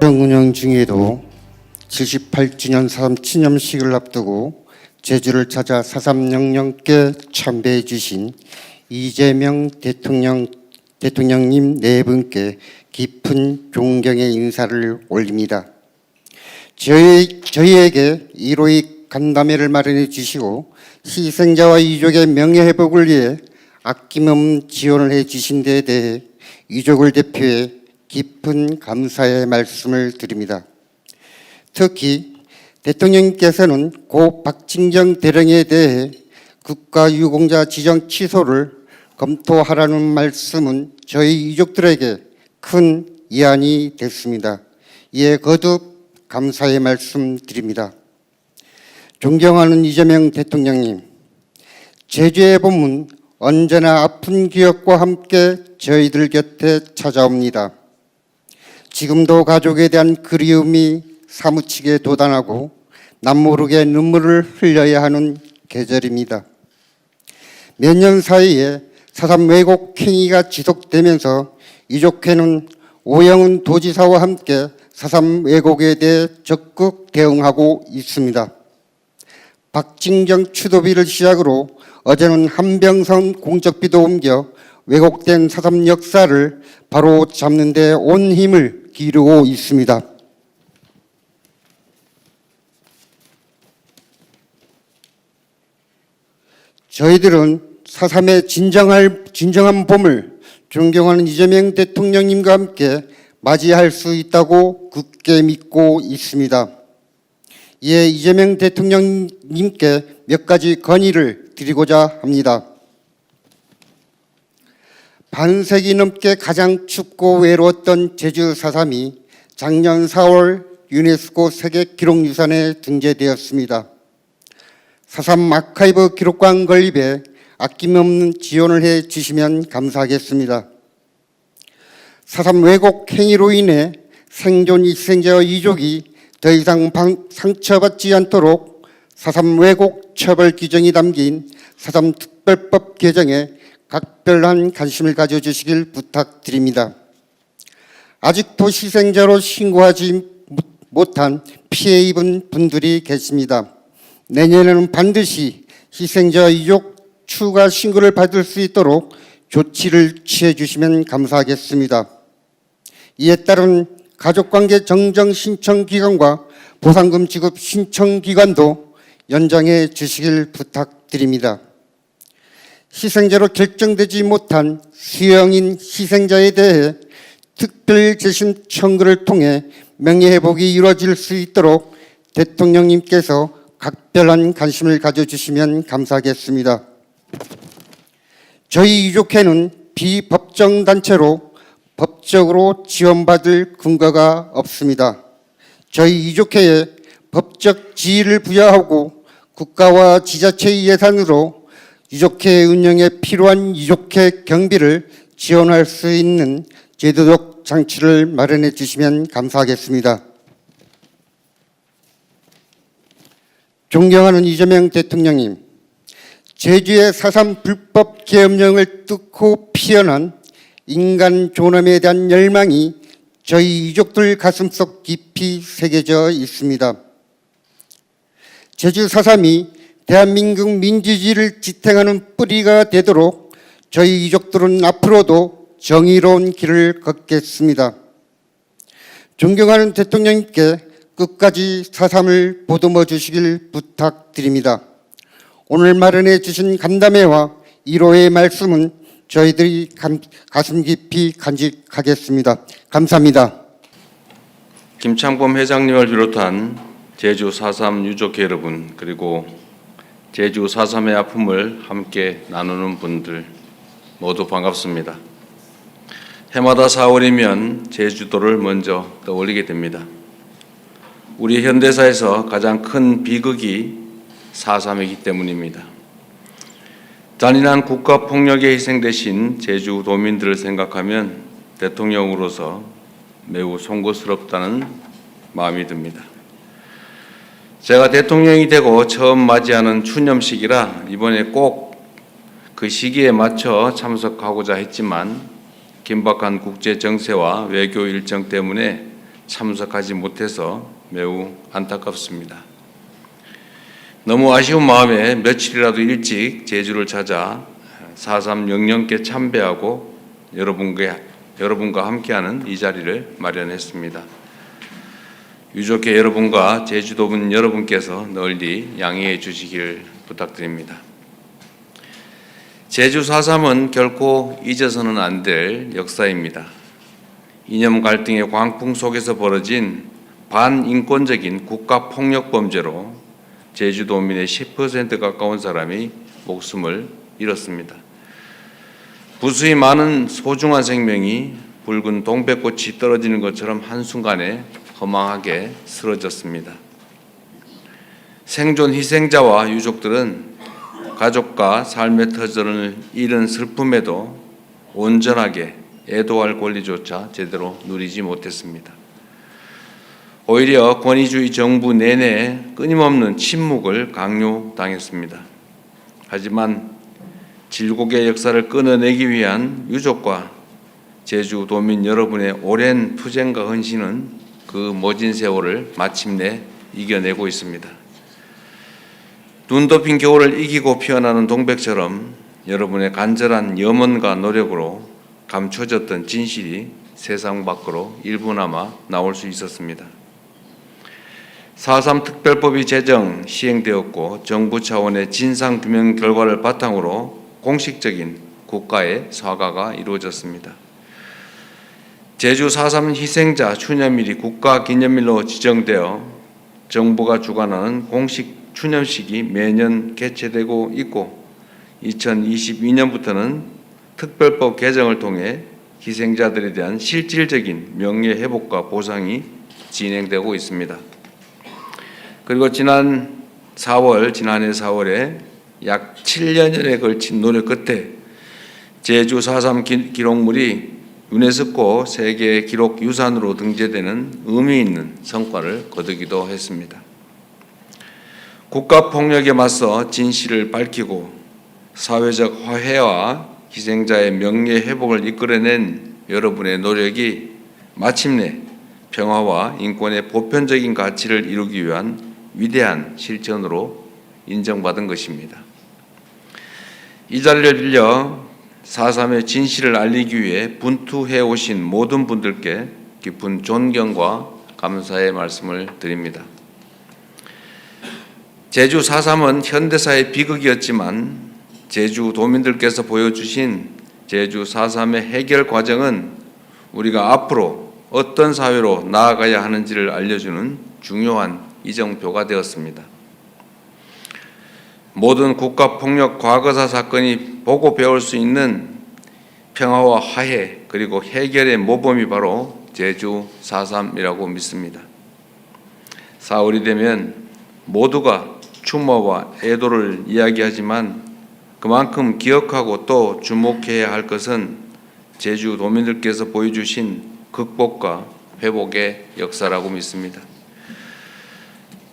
운영 중에도 78주년 4.3 기념식을 앞두고 제주를 찾아 4.3 영령께 참배해 주신 이재명 대통령님 네 분께 깊은 존경의 인사를 올립니다. 저희에게 1호의 간담회를 마련해 주시고 희생자와 유족의 명예회복을 위해 아낌없는 지원을 해 주신 데에 대해 유족을 대표해 깊은 감사의 말씀을 드립니다. 특히 대통령님께서는 고 박진경 대령에 대해 국가유공자 지정 취소를 검토하라는 말씀은 저희 유족들에게 큰 위안이 됐습니다. 이에 거듭 감사의 말씀 드립니다. 존경하는 이재명 대통령님, 제주의 봄은 언제나 아픈 기억과 함께 저희들 곁에 찾아옵니다. 지금도 가족에 대한 그리움이 사무치게 돋아나고 남모르게 눈물을 흘려야 하는 계절입니다. 몇 년 사이에 4.3 왜곡 행위가 지속되면서 유족회는 오영훈 도지사와 함께 4.3 왜곡에 대해 적극 대응하고 있습니다. 박진경 추도비를 시작으로 어제는 한병선 공적비도 옮겨 왜곡된 4.3 역사를 바로 잡는 데 온 힘을 기르고 있습니다. 저희들은 4.3의 진정한 봄을 존경하는 이재명 대통령님과 함께 맞이할 수 있다고 굳게 믿고 있습니다. 이에 이재명 대통령님께 몇 가지 건의를 드리고자 합니다. 반세기 넘게 가장 춥고 외로웠던 제주 4.3이 작년 4월 유네스코 세계기록유산에 등재되었습니다. 4.3 아카이브 기록관 건립에 아낌없는 지원을 해 주시면 감사하겠습니다. 4.3 왜곡 행위로 인해 생존 희생자와 유족이 더 이상 상처받지 않도록 4.3 왜곡 처벌 규정이 담긴 4.3 특별법 개정에 각별한 관심을 가져주시길 부탁드립니다. 아직도 희생자로 신고하지 못한 피해 입은 분들이 계십니다. 내년에는 반드시 희생자 유족 추가 신고를 받을 수 있도록 조치를 취해 주시면 감사하겠습니다. 이에 따른 가족관계 정정 신청 기간과 보상금 지급 신청 기간도 연장해 주시길 부탁드립니다. 희생자로 결정되지 못한 수형인 희생자에 대해 특별 재심 청구를 통해 명예회복이 이루어질 수 있도록 대통령님께서 각별한 관심을 가져주시면 감사하겠습니다. 저희 유족회는 비법정 단체로 법적으로 지원받을 근거가 없습니다. 저희 유족회에 법적 지위를 부여하고 국가와 지자체의 예산으로 유족회 운영에 필요한 유족회 경비를 지원할 수 있는 제도적 장치를 마련해 주시면 감사하겠습니다. 존경하는 이재명 대통령님, 제주의 4.3 불법 계엄령을 뚫고 피어난 인간 존엄에 대한 열망이 저희 유족들 가슴속 깊이 새겨져 있습니다. 제주 4.3이 대한민국 민주주의를 지탱하는 뿌리가 되도록 저희 유족들은 앞으로도 정의로운 길을 걷겠습니다. 존경하는 대통령님께 끝까지 4.3을 보듬어 주시길 부탁드립니다. 오늘 마련해 주신 간담회와 1호의 말씀은 저희들이 가슴 깊이 간직하겠습니다. 감사합니다. 김창범 회장님을 비롯한 제주 4.3 유족회 여러분, 그리고 제주 4.3의 아픔을 함께 나누는 분들 모두 반갑습니다. 해마다 4월이면 제주도를 먼저 떠올리게 됩니다. 우리 현대사에서 가장 큰 비극이 4.3이기 때문입니다. 잔인한 국가폭력에 희생되신 제주도민들을 생각하면 대통령으로서 매우 송구스럽다는 마음이 듭니다. 제가 대통령이 되고 처음 맞이하는 추념식이라 이번에 꼭 그 시기에 맞춰 참석하고자 했지만 긴박한 국제 정세와 외교 일정 때문에 참석하지 못해서 매우 안타깝습니다. 너무 아쉬운 마음에 며칠이라도 일찍 제주를 찾아 4.3 영령께 참배하고 여러분과 함께하는 이 자리를 마련했습니다. 유족회 여러분과 제주도민 여러분께서 널리 양해해 주시길 부탁드립니다. 제주 4.3은 결코 잊어서는 안 될 역사입니다. 이념 갈등의 광풍 속에서 벌어진 반인권적인 국가폭력범죄로 제주도민의 10% 가까운 사람이 목숨을 잃었습니다. 부수히 많은 소중한 생명이 붉은 동백꽃이 떨어지는 것처럼 한순간에 허망하게 쓰러졌습니다. 생존 희생자와 유족들은 가족과 삶의 터전을 잃은 슬픔에도 온전하게 애도할 권리조차 제대로 누리지 못했습니다. 오히려 권위주의 정부 내내 끊임없는 침묵을 강요당했습니다. 하지만 질곡의 역사를 끊어내기 위한 유족과 제주도민 여러분의 오랜 투쟁과 헌신은 그 모진 세월을 마침내 이겨내고 있습니다. 눈 덮인 겨울을 이기고 피어나는 동백처럼 여러분의 간절한 염원과 노력으로 감춰졌던 진실이 세상 밖으로 일부나마 나올 수 있었습니다. 4.3 특별법이 제정 시행되었고 정부 차원의 진상규명 결과를 바탕으로 공식적인 국가의 사과가 이루어졌습니다. 제주 4.3 희생자 추념일이 국가기념일로 지정되어 정부가 주관하는 공식 추념식이 매년 개최되고 있고 2022년부터는 특별법 개정을 통해 희생자들에 대한 실질적인 명예회복과 보상이 진행되고 있습니다. 그리고 지난해 4월에 약 7년여에 걸친 노력 끝에 제주 4.3 기록물이 유네스코 세계 기록 유산으로 등재되는 의미 있는 성과를 거두기도 했습니다. 국가 폭력에 맞서 진실을 밝히고 사회적 화해와 희생자의 명예 회복을 이끌어낸 여러분의 노력이 마침내 평화와 인권의 보편적인 가치를 이루기 위한 위대한 실천으로 인정받은 것입니다. 이 자리를 빌려 4.3의 진실을 알리기 위해 분투해 오신 모든 분들께 깊은 존경과 감사의 말씀을 드립니다. 제주 4.3은 현대사의 비극이었지만 제주도민들께서 보여주신 제주 4.3의 해결 과정은 우리가 앞으로 어떤 사회로 나아가야 하는지를 알려주는 중요한 이정표가 되었습니다. 모든 국가폭력 과거사 사건이 보고 배울 수 있는 평화와 화해 그리고 해결의 모범이 바로 제주 4.3이라고 믿습니다. 사흘이 되면 모두가 추모와 애도를 이야기하지만 그만큼 기억하고 또 주목해야 할 것은 제주도민들께서 보여주신 극복과 회복의 역사라고 믿습니다.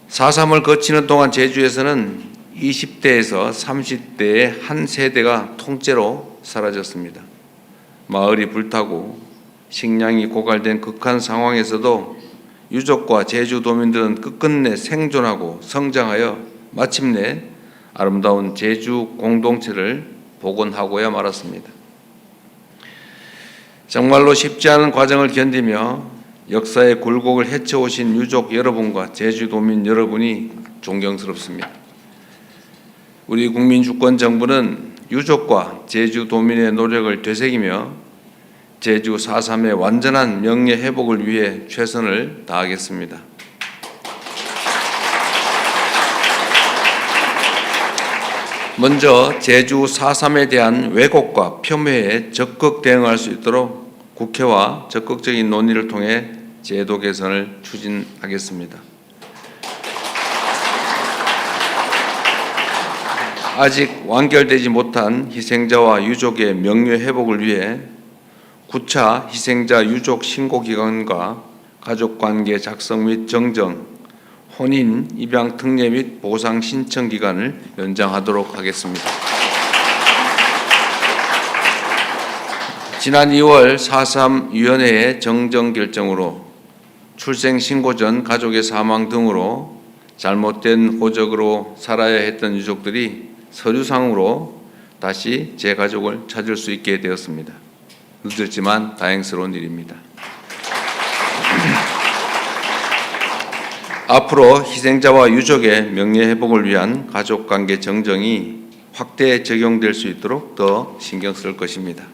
4.3을 거치는 동안 제주에서는 20대에서 30대의 한 세대가 통째로 사라졌습니다. 마을이 불타고 식량이 고갈된 극한 상황에서도 유족과 제주도민들은 끝끝내 생존하고 성장하여 마침내 아름다운 제주 공동체를 복원하고야 말았습니다. 정말로 쉽지 않은 과정을 견디며 역사의 굴곡을 헤쳐오신 유족 여러분과 제주도민 여러분이 존경스럽습니다. 우리 국민주권정부는 유족과 제주도민의 노력을 되새기며 제주 4.3의 완전한 명예회복을 위해 최선을 다하겠습니다. 먼저 제주 4.3에 대한 왜곡과 폄훼에 적극 대응할 수 있도록 국회와 적극적인 논의를 통해 제도 개선을 추진하겠습니다. 아직 완결되지 못한 희생자와 유족의 명예회복을 위해 9차 희생자 유족 신고기간과 가족관계 작성 및 정정, 혼인, 입양 특례 및 보상 신청 기간을 연장하도록 하겠습니다. 지난 2월 4.3 위원회의 정정 결정으로 출생 신고 전 가족의 사망 등으로 잘못된 호적으로 살아야 했던 유족들이 서류상으로 다시 제 가족을 찾을 수 있게 되었습니다. 늦었지만 다행스러운 일입니다. 앞으로 희생자와 유족의 명예회복을 위한 가족관계 정정이 확대 적용될 수 있도록 더 신경 쓸 것입니다.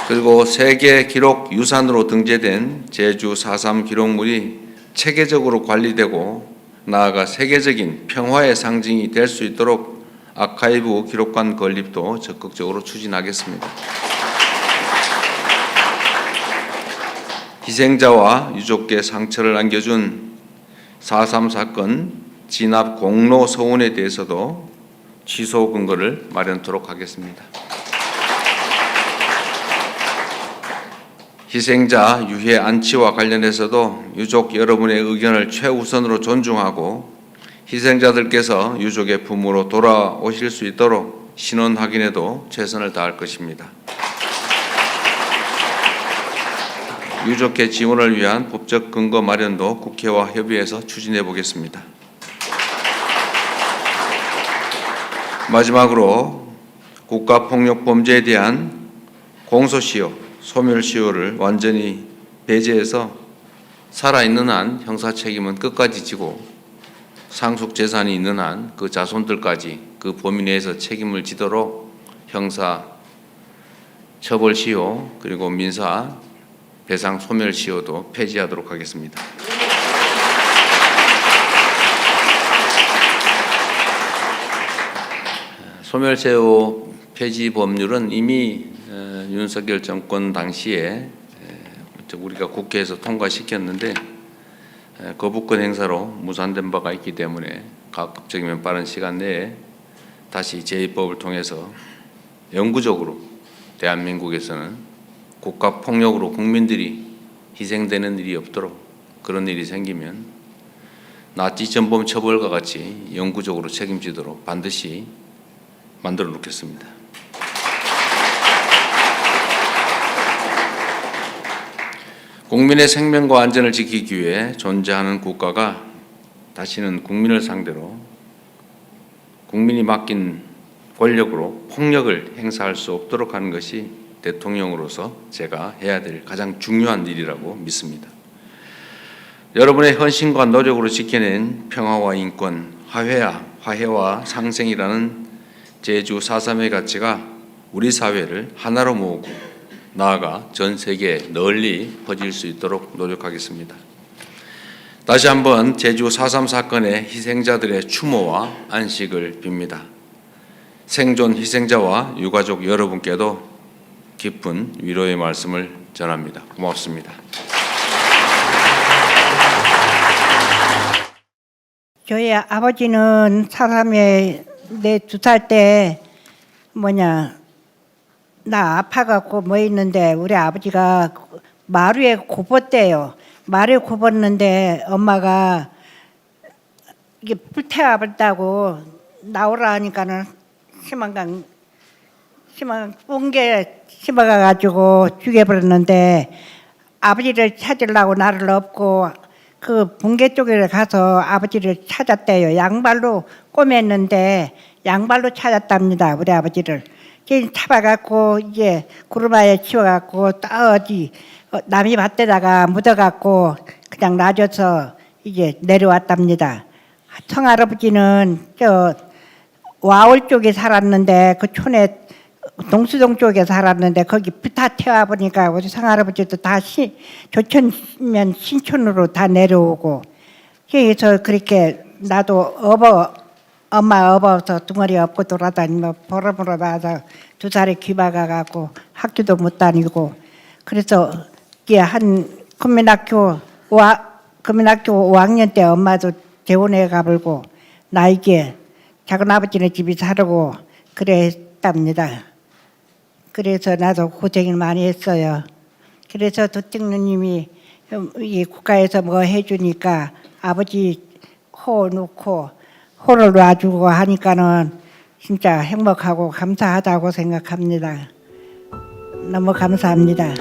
그리고 세계 기록 유산으로 등재된 제주 4.3 기록물이 체계적으로 관리되고 나아가 세계적인 평화의 상징이 될 수 있도록 아카이브 기록관 건립도 적극적으로 추진하겠습니다. 희생자와 유족께 상처를 안겨준 4.3 사건 진압 공로 서원에 대해서도 취소 근거를 마련토록 하겠습니다. 희생자 유해 안치와 관련해서도 유족 여러분의 의견을 최우선으로 존중하고 희생자들께서 유족의 품으로 돌아오실 수 있도록 신원 확인에도 최선을 다할 것입니다. 유족회 지원을 위한 법적 근거 마련도 국회와 협의해서 추진해 보겠습니다. 마지막으로 국가폭력범죄에 대한 공소시효, 소멸시효를 완전히 배제해서 살아있는 한 형사책임은 끝까지 지고 상속재산이 있는 한 그 자손들까지 그 범위 내에서 책임을 지도록 형사 처벌시효 그리고 민사 배상 소멸시효도 폐지하도록 하겠습니다. 소멸시효 폐지 법률은 이미 윤석열 정권 당시에 우리가 국회에서 통과시켰는데 거부권 행사로 무산된 바가 있기 때문에 가급적이면 빠른 시간 내에 다시 제2법을 통해서 영구적으로 대한민국에서는 국가폭력으로 국민들이 희생되는 일이 없도록 그런 일이 생기면 나치 전범 처벌과 같이 영구적으로 책임지도록 반드시 만들어 놓겠습니다. 국민의 생명과 안전을 지키기 위해 존재하는 국가가 다시는 국민을 상대로 국민이 맡긴 권력으로 폭력을 행사할 수 없도록 하는 것이 대통령으로서 제가 해야 될 가장 중요한 일이라고 믿습니다. 여러분의 헌신과 노력으로 지켜낸 평화와 인권, 화해와 상생이라는 제주 4.3의 가치가 우리 사회를 하나로 모으고 나아가 전 세계에 널리 퍼질 수 있도록 노력하겠습니다. 다시 한번 제주 4.3 사건의 희생자들의 추모와 안식을 빕니다. 생존 희생자와 유가족 여러분께도 깊은 위로의 말씀을 전합니다. 고맙습니다. 저희 아버지는 사람에 내 2살 때 나 아파갖고 있는데 우리 아버지가 마루에 굽었대요. 마루에 굽었는데 엄마가 이게 불태워버렸다고 나오라 하니까는 심한 뽕게 심어가지고 죽여버렸는데 아버지를 찾으려고 나를 업고 그 붕괴 쪽에 가서 아버지를 찾았대요. 양발로 꼬맸는데 양발로 찾았답니다. 우리 아버지를. 잡아갖고 이제 구르마에 치워갖고 어디 남이 밭에다가 묻어갖고 그냥 놔줘서 이제 내려왔답니다. 성할아버지는 와울 쪽에 살았는데 그 촌에 동수동 쪽에 살았는데 거기 다 태워 보니까 우리 성할아버지도 다 조천면 신촌으로 다 내려오고 그래서 그렇게 나도 엄마 업어서 둥어리 업고 돌아다니며 보러보러 나서 2살에 귀박아갖고 학교도 못 다니고 그래서 이게 한 국민학교 5학년 때 엄마도 재혼해 가불고 나 이게 작은 아버지네 집에 살고 그랬답니다. 그래서 나도 고생을 많이 했어요. 그래서 도택누님이 이 국가에서 뭐 해주니까 아버지 호 놓고 호를 놔주고 하니까는 진짜 행복하고 감사하다고 생각합니다. 너무 감사합니다.